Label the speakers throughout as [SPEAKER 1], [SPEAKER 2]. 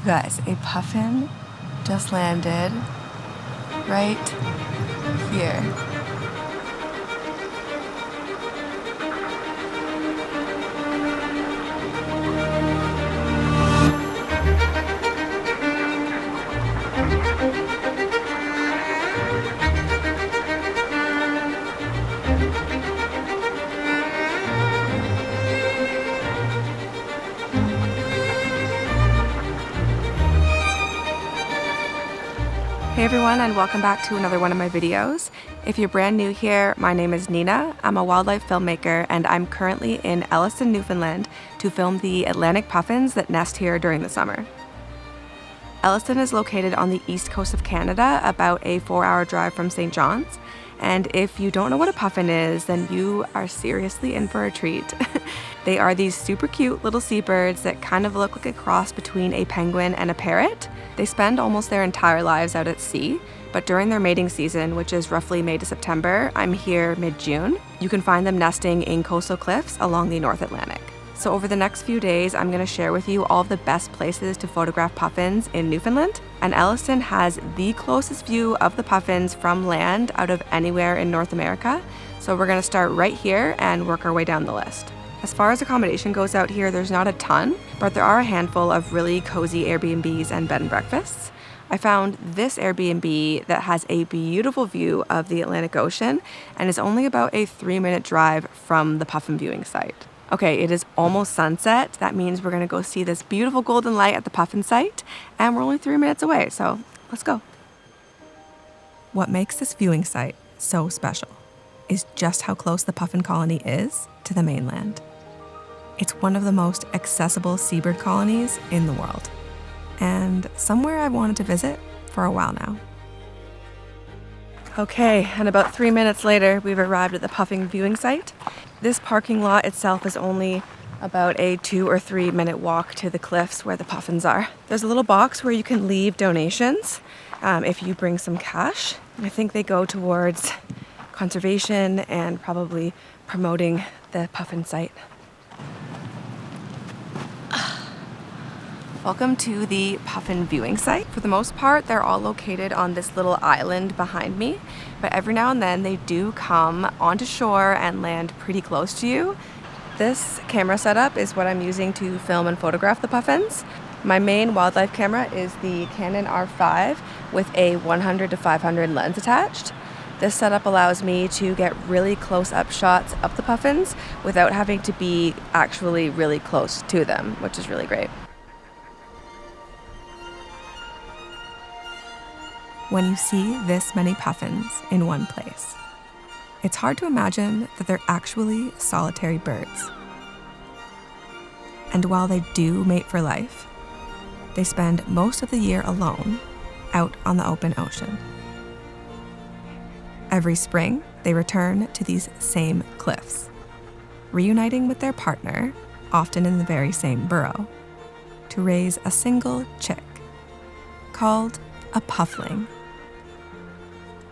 [SPEAKER 1] guys, a puffin just landed right here. Hey everyone, and welcome back to another one of my videos. If you're brand new here, my name is Nina. I'm a wildlife filmmaker and I'm currently in Elliston, Newfoundland to film the Atlantic puffins that nest here during the summer. Elliston is located on the east coast of Canada, about a 4-hour drive from St. John's. And if you don't know what a puffin is, then you are seriously in for a treat. They are these super cute little seabirds that kind of look like a cross between a penguin and a parrot. They spend almost their entire lives out at sea, but during their mating season, which is roughly May to September, I'm here mid-June, you can find them nesting in coastal cliffs along the North Atlantic. So over the next few days, I'm going to share with you all of the best places to photograph puffins in Newfoundland. And Elliston has the closest view of the puffins from land out of anywhere in North America. So we're going to start right here and work our way down the list. As far as accommodation goes out here, there's not a ton, but there are a handful of really cozy Airbnbs and bed and breakfasts. I found this Airbnb that has a beautiful view of the Atlantic Ocean and is only about a 3-minute drive from the puffin viewing site. Okay, it is almost sunset. That means we're gonna go see this beautiful golden light at the puffin site, and we're only 3 minutes away, so let's go. What makes this viewing site so special is just how close the puffin colony is to the mainland. It's one of the most accessible seabird colonies in the world, and somewhere I've wanted to visit for a while now. Okay, and about 3 minutes later, we've arrived at the puffin viewing site. This parking lot itself is only about a 2 or 3 minute walk to the cliffs where the puffins are. There's a little box where you can leave donations if you bring some cash. I think they go towards conservation and probably promoting the puffin site. Welcome to the puffin viewing site. For the most part, they're all located on this little island behind me, but every now and then they do come onto shore and land pretty close to you. This camera setup is what I'm using to film and photograph the puffins. My main wildlife camera is the Canon R5 with a 100 to 500 lens attached. This setup allows me to get really close-up shots of the puffins without having to be actually really close to them, which is really great. When you see this many puffins in one place, it's hard to imagine that they're actually solitary birds. And while they do mate for life, they spend most of the year alone out on the open ocean. Every spring, they return to these same cliffs, reuniting with their partner, often in the very same burrow, to raise a single chick called a puffling.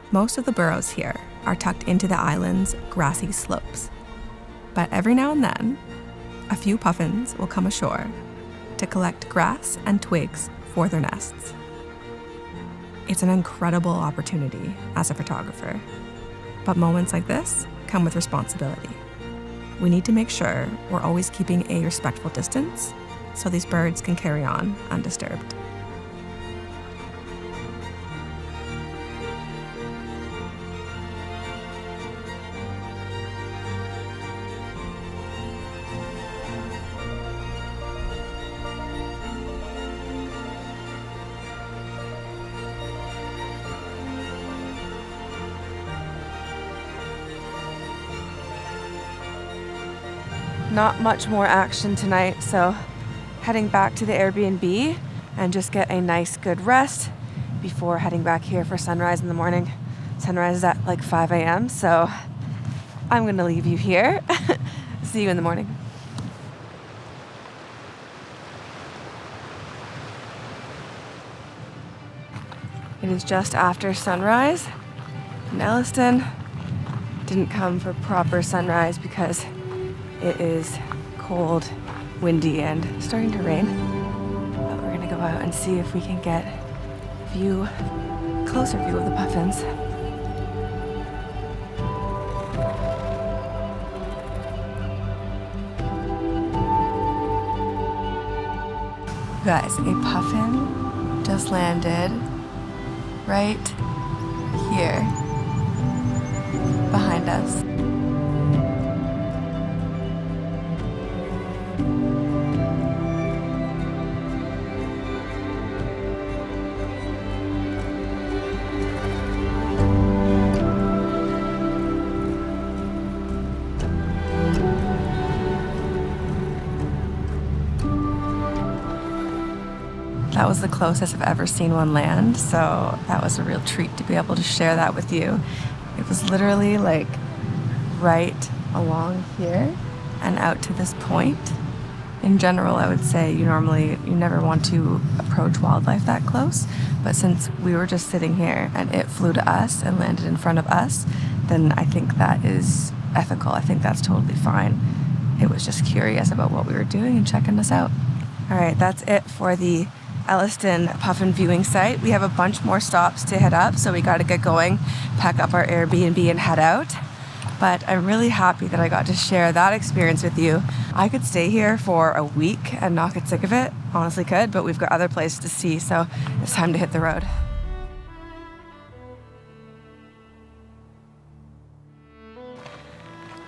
[SPEAKER 1] Most of the burrows here are tucked into the island's grassy slopes, but every now and then, a few puffins will come ashore to collect grass and twigs for their nests. It's an incredible opportunity as a photographer, but moments like this come with responsibility. We need to make sure we're always keeping a respectful distance so these birds can carry on undisturbed. Not much more action tonight, so heading back to the Airbnb and just get a nice good rest before heading back here for sunrise in the morning. Sunrise is at like 5 a.m. so I'm gonna leave you here. See you in the morning. It is just after sunrise in Elliston. Didn't come for proper sunrise because it is cold, windy, and starting to rain. But we're gonna go go out and see if we can get closer view of the puffins. Guys, a puffin just landed right here behind us. That was the closest I've ever seen one land, so that was a real treat to be able to share that with you. It was literally like right along here and out to this point. In general, I would say you never want to approach wildlife that close, but since we were just sitting here and it flew to us and landed in front of us, then I think that is ethical. I think that's totally fine. It was just curious about what we were doing and checking us out. All right, that's it for the Elliston Puffin viewing site. We have a bunch more stops to hit up, so we got to get going, pack up our Airbnb and head out. But I'm really happy that I got to share that experience with you. I could stay here for a week and not get sick of it, honestly could, but we've got other places to see, so it's time to hit the road.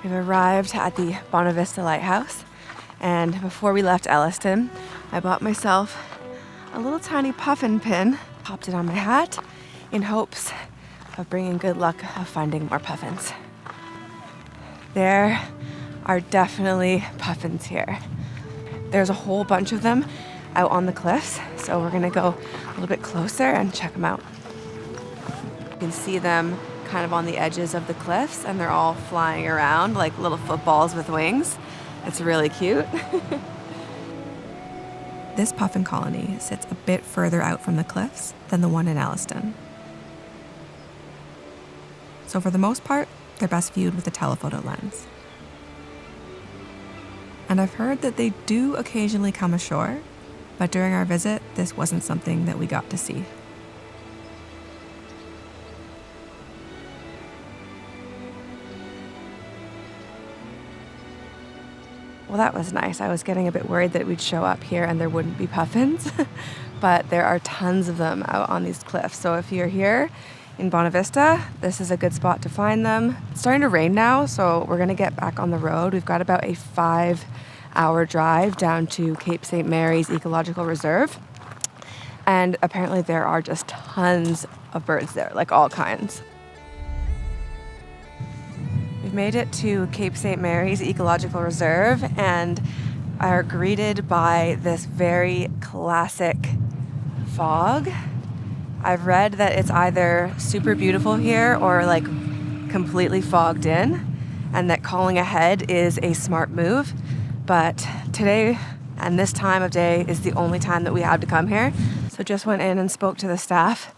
[SPEAKER 1] We've arrived at the Bonavista Lighthouse, and before we left Elliston, I bought myself a little tiny puffin pin, popped it on my hat in hopes of bringing good luck of finding more puffins. There are definitely puffins here. There's a whole bunch of them out on the cliffs, so we're gonna go a little bit closer and check them out. You can see them kind of on the edges of the cliffs, and they're all flying around like little footballs with wings. It's really cute. This puffin colony sits a bit further out from the cliffs than the one in Elliston. So for the most part, they're best viewed with a telephoto lens. And I've heard that they do occasionally come ashore, but during our visit, this wasn't something that we got to see. Well, that was nice. I was getting a bit worried that we'd show up here and there wouldn't be puffins, but there are tons of them out on these cliffs. So if you're here in Bonavista, this is a good spot to find them. It's starting to rain now, so we're gonna get back on the road. We've got about a 5-hour drive down to Cape St. Ecological Reserve. And apparently there are just tons of birds there, like all kinds. We've made it to Cape St. Ecological Reserve and are greeted by this very classic fog. I've read that it's either super beautiful here or like completely fogged in, and that calling ahead is a smart move. But today and this time of day is the only time that we have to come here. So just went in and spoke to the staff,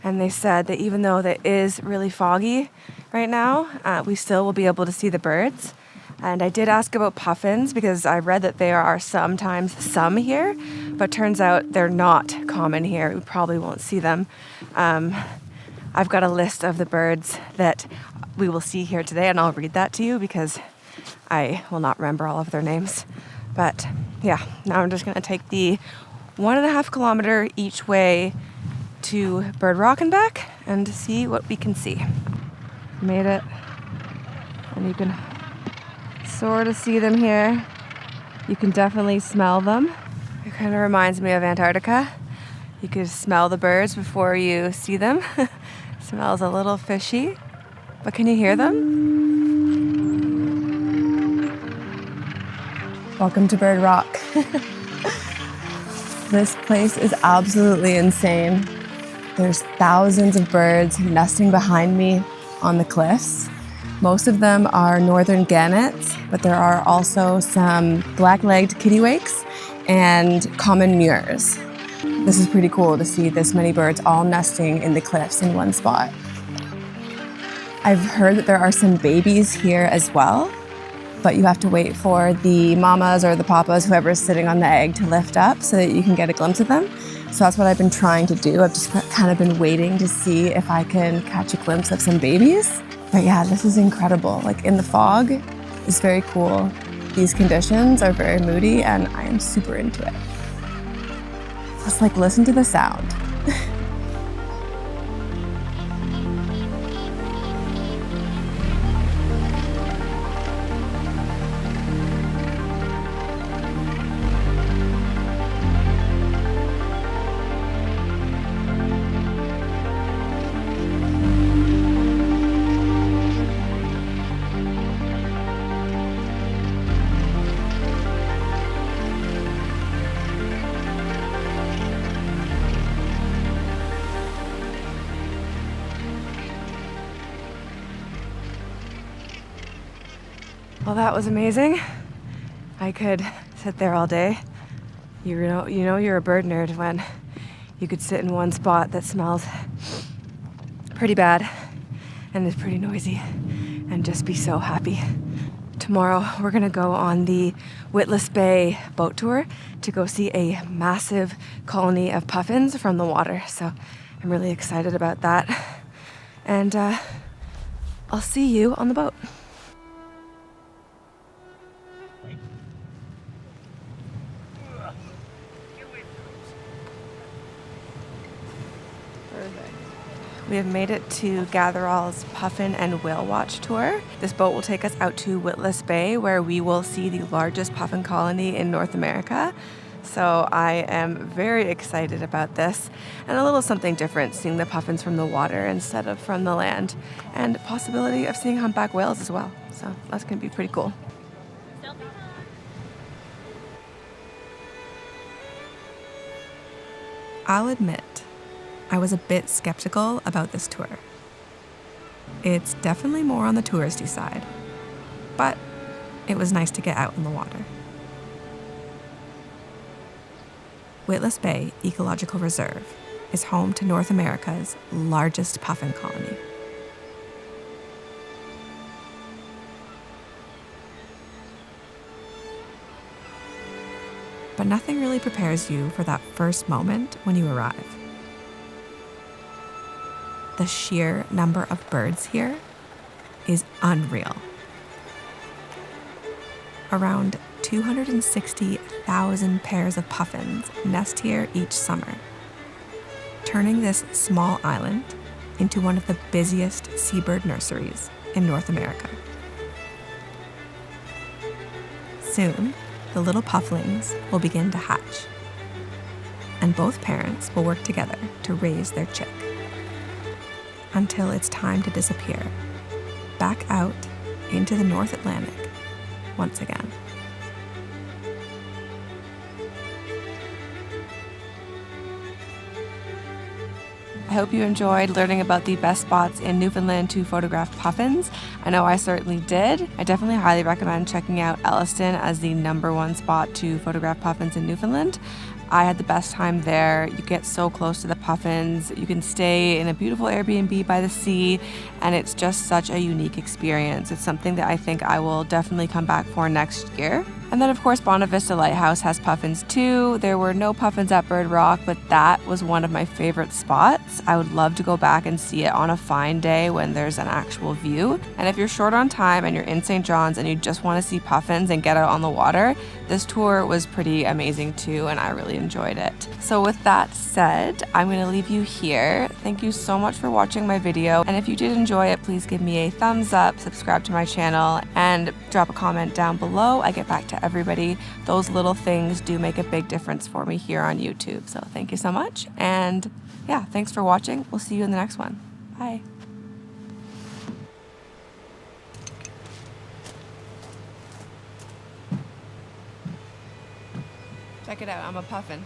[SPEAKER 1] and they said that even though it is really foggy right now, we still will be able to see the birds. And I did ask about puffins because I read that there are sometimes some here, but turns out they're not common here. We probably won't see them. I've got a list of the birds that we will see here today, and I'll read that to you because I will not remember all of their names. But yeah, now I'm just gonna take the 1.5 kilometer each way to Bird Rock and back and see what we can see. Made it, and you can sort of see them here. You can definitely smell them. It kind of reminds me of Antarctica. You can smell the birds before you see them. Smells a little fishy, but can you hear them? Welcome to Bird Rock. This place is absolutely insane. There's thousands of birds nesting behind me on the cliffs. Most of them are northern gannets, but there are also some black-legged kittiwakes and common murres. This is pretty cool to see this many birds all nesting in the cliffs in one spot. I've heard that there are some babies here as well, but you have to wait for the mamas or the papas, whoever's sitting on the egg, to lift up so that you can get a glimpse of them. So that's what I've been trying to do. I've just kind of been waiting to see if I can catch a glimpse of some babies. But yeah, this is incredible. Like in the fog, it's very cool. These conditions are very moody and I am super into it. Just like listen to the sound. Well, that was amazing. I could sit there all day. You know you're a bird nerd when you could sit in one spot that smells pretty bad and is pretty noisy and just be so happy. Tomorrow we're gonna go on the Witless Bay boat tour to go see a massive colony of puffins from the water. So I'm really excited about that. And I'll see you on the boat. We have made it to Gatherall's Puffin and Whale Watch tour. This boat will take us out to Witless Bay, where we will see the largest puffin colony in North America. So I am very excited about this, and a little something different, seeing the puffins from the water instead of from the land, and possibility of seeing humpback whales as well. So that's gonna be pretty cool. I'll admit, I was a bit skeptical about this tour. It's definitely more on the touristy side, but it was nice to get out in the water. Witless Bay Ecological Reserve is home to North America's largest puffin colony. But nothing really prepares you for that first moment when you arrive. The sheer number of birds here is unreal. Around 260,000 pairs of puffins nest here each summer, turning this small island into one of the busiest seabird nurseries in North America. Soon, the little pufflings will begin to hatch, and both parents will work together to raise their chick, until it's time to disappear, back out into the North Atlantic once again. I hope you enjoyed learning about the best spots in Newfoundland to photograph puffins. I know I certainly did. I definitely highly recommend checking out Elliston as the #1 spot to photograph puffins in Newfoundland. I had the best time there. You get so close to the puffins. You can stay in a beautiful Airbnb by the sea, and it's just such a unique experience. It's something that I think I will definitely come back for next year. And then of course Bonavista Lighthouse has puffins too. There were no puffins at Bird Rock, but that was one of my favorite spots. I would love to go back and see it on a fine day when there's an actual view. And if you're short on time and you're in St. John's and you just want to see puffins and get out on the water, this tour was pretty amazing too, and I really enjoyed it. So with that said, I'm going to leave you here. Thank you so much for watching my video, and if you did enjoy it, please give me a thumbs up, subscribe to my channel, and drop a comment down below. I get back to everybody. Those little things do make a big difference for me here on YouTube. So thank you so much, and yeah, thanks for watching. We'll see you in the next one. Bye. Check it out, I'm a puffin.